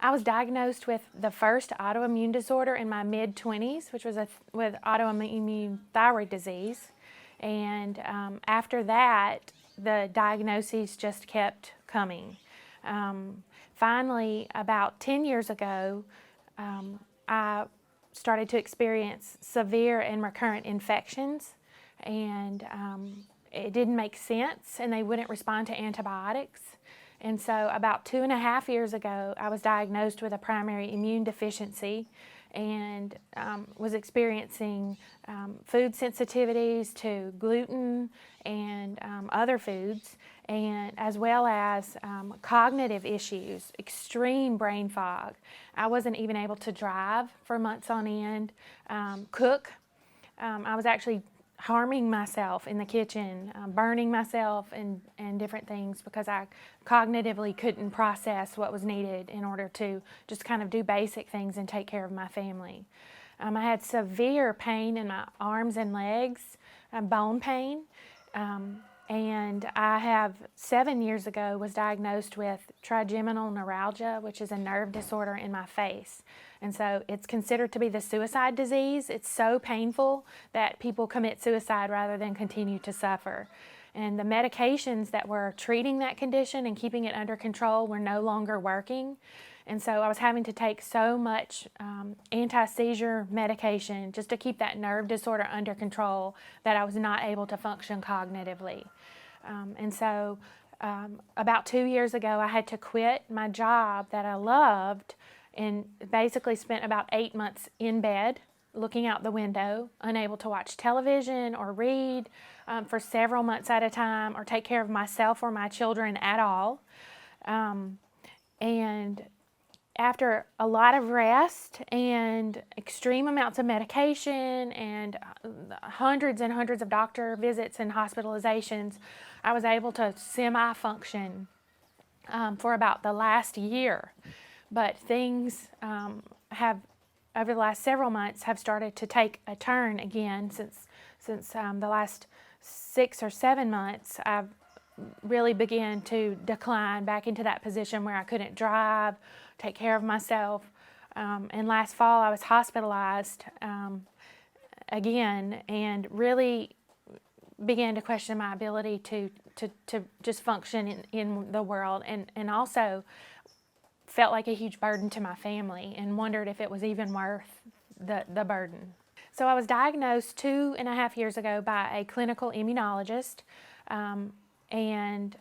I was diagnosed with the first autoimmune disorder in my mid-20s, which was with autoimmune thyroid disease. And after that, the diagnoses just kept coming. Finally, about 10 years ago, I started to experience severe and recurrent infections, and it didn't make sense, and they wouldn't respond to antibiotics. And so about 2.5 years ago, I was diagnosed with a primary immune deficiency and was experiencing food sensitivities to gluten and other foods, and as well as cognitive issues, extreme brain fog. I wasn't even able to drive for months on end, cook. I was actually harming myself in the kitchen, burning myself and different things because I cognitively couldn't process what was needed in order to just kind of do basic things and take care of my family. I had severe pain in my arms and legs, bone pain, and I have 7 years ago was diagnosed with Trigeminal Neuralgia, which is a nerve disorder in my face. And so it's considered to be the suicide disease. It's so painful that people commit suicide rather than continue to suffer. And the medications that were treating that condition and keeping it under control were no longer working. And so I was having to take so much anti-seizure medication just to keep that nerve disorder under control that I was not able to function cognitively. And so about 2 years ago, I had to quit my job that I loved and basically spent about 8 months in bed, looking out the window, unable to watch television or read for several months at a time, or take care of myself or my children at all. And after a lot of rest and extreme amounts of medication and hundreds and hundreds of doctor visits and hospitalizations, I was able to semi-function for about the last year. But things have, over the last several months, have started to take a turn again since the last 6 or 7 months. I've really began to decline back into that position where I couldn't drive, take care of myself. And last fall, I was hospitalized again and really began to question my ability to just function in the world, and also felt like a huge burden to my family and wondered if it was even worth the burden. So I was diagnosed 2.5 years ago by a clinical immunologist and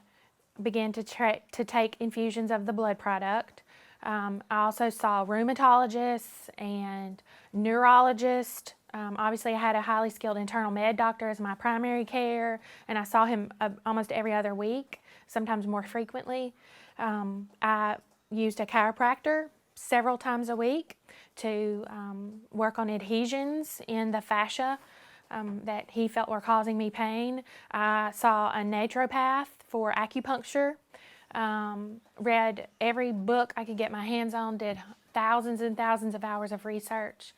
began to take infusions of the blood product. I also saw rheumatologists and neurologists. Obviously, I had a highly skilled internal med doctor as my primary care, and I saw him almost every other week, sometimes more frequently. I used a chiropractor several times a week to work on adhesions in the fascia that he felt were causing me pain. I saw a naturopath for acupuncture, read every book I could get my hands on, did thousands and thousands of hours of research,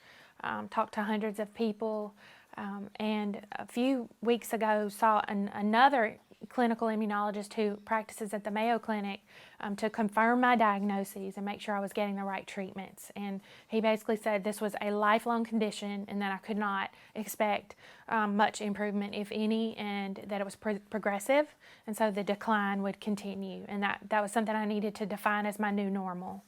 talked to hundreds of people, and a few weeks ago saw another clinical immunologist who practices at the Mayo Clinic to confirm my diagnoses and make sure I was getting the right treatments. And he basically said this was a lifelong condition and that I could not expect much improvement, if any, and that it was progressive, and so the decline would continue. And that was something I needed to define as my new normal.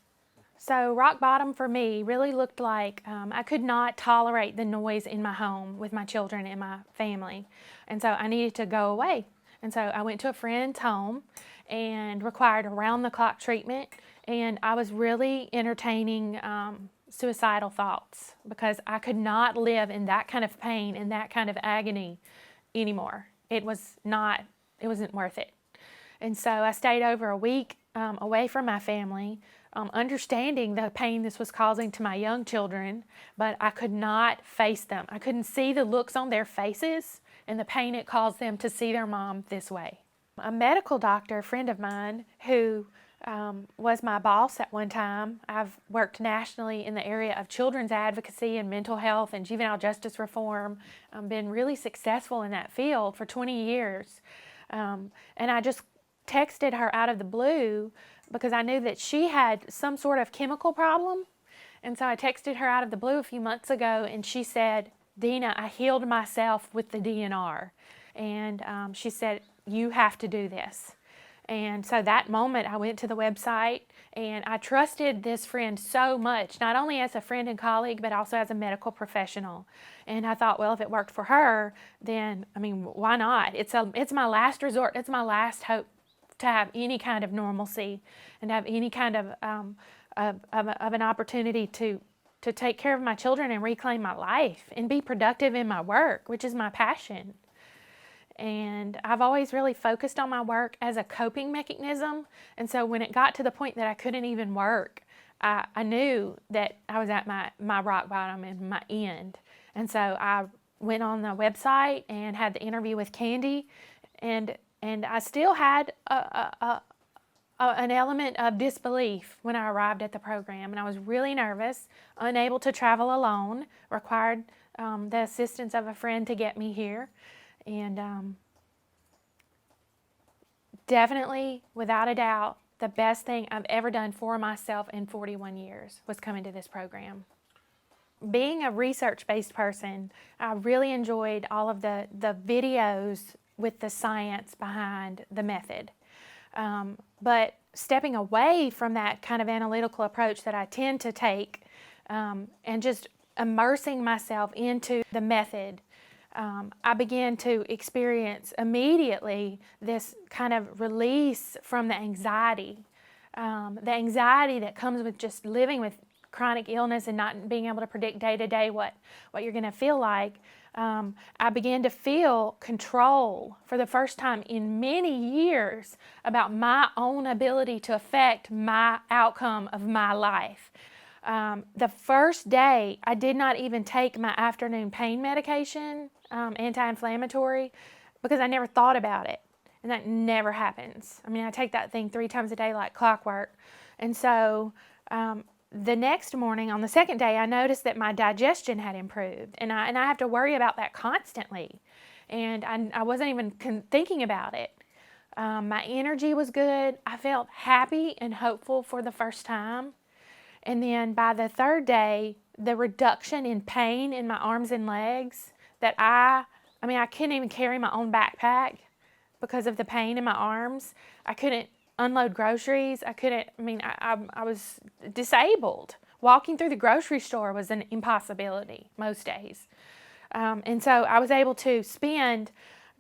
So rock bottom for me really looked like I could not tolerate the noise in my home with my children and my family, and so I needed to go away. And so I went to a friend's home and required around-the-clock treatment, and I was really entertaining suicidal thoughts because I could not live in that kind of pain and that kind of agony anymore. It wasn't worth it. And so I stayed over a week away from my family, understanding the pain this was causing to my young children, but I could not face them. I couldn't see the looks on their faces and the pain it caused them to see their mom this way. A medical doctor, a friend of mine, who was my boss at one time. I've worked nationally in the area of children's advocacy and mental health and juvenile justice reform, been really successful in that field for 20 years. And I just texted her out of the blue because I knew that she had some sort of chemical problem. And so I texted her out of the blue a few months ago, and she said, Dina, I healed myself with the DNR. And she said, you have to do this. And so that moment I went to the website, and I trusted this friend so much, not only as a friend and colleague, but also as a medical professional. And I thought, well, if it worked for her, then, I mean, why not? It's my last resort. It's my last hope to have any kind of normalcy and have any kind of an opportunity to take care of my children and reclaim my life and be productive in my work, which is my passion. And I've always really focused on my work as a coping mechanism. And so when it got to the point that I couldn't even work, I knew that I was at my rock bottom and my end. And so I went on the website and had the interview with Candy, and I still had an element of disbelief when I arrived at the program. And I was really nervous, unable to travel alone, required the assistance of a friend to get me here. And definitely, without a doubt, the best thing I've ever done for myself in 41 years was coming to this program. Being a research-based person, I really enjoyed all of the videos with the science behind the method. But stepping away from that kind of analytical approach that I tend to take, and just immersing myself into the method, I began to experience immediately this kind of release from the anxiety that comes with just living with chronic illness and not being able to predict day to day what you're going to feel like. I began to feel control for the first time in many years about my own ability to affect my outcome of my life. The first day, I did not even take my afternoon pain medication, anti-inflammatory, because I never thought about it. And that never happens. I mean, I take that thing 3 times a day like clockwork. And so the next morning, on the second day, I noticed that my digestion had improved. And I have to worry about that constantly. And I wasn't even thinking about it. My energy was good. I felt happy and hopeful for the first time. And then by the third day, the reduction in pain in my arms and legs that I couldn't even carry my own backpack because of the pain in my arms. I couldn't unload groceries. I was disabled. Walking through the grocery store was an impossibility most days. And so I was able to spend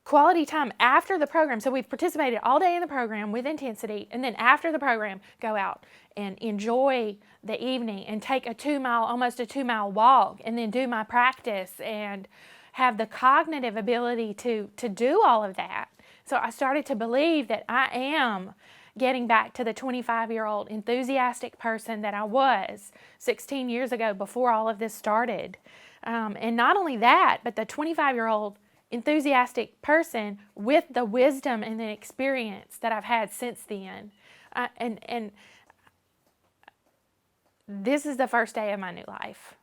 quality time after the program. So we've participated all day in the program with intensity, and then after the program, go out and enjoy the evening and take almost a 2-mile walk, and then do my practice and have the cognitive ability to do all of that. So I started to believe that I am getting back to the 25-year-old enthusiastic person that I was 16 years ago before all of this started. And not only that, but the 25-year-old enthusiastic person with the wisdom and the experience that I've had since then. And this is the first day of my new life.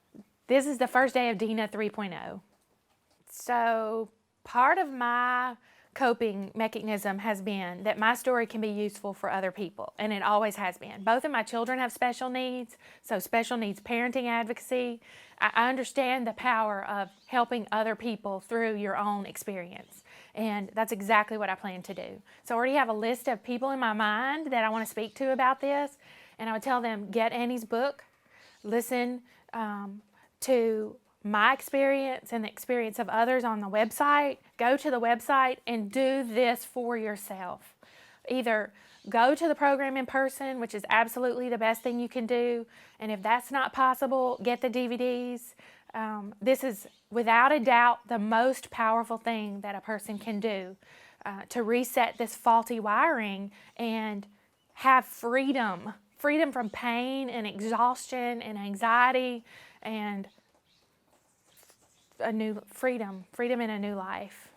This is the first day of Dina 3.0. So part of my coping mechanism has been that my story can be useful for other people, and it always has been. Both of my children have special needs, so special needs parenting advocacy. I understand the power of helping other people through your own experience, and that's exactly what I plan to do. So I already have a list of people in my mind that I want to speak to about this, and I would tell them, get Annie's book, listen to my experience and the experience of others on the website, go to the website and do this for yourself. Either go to the program in person, which is absolutely the best thing you can do, and if that's not possible, get the DVDs. This is without a doubt the most powerful thing that a person can do to reset this faulty wiring and have freedom from pain and exhaustion and anxiety, and a new freedom in a new life.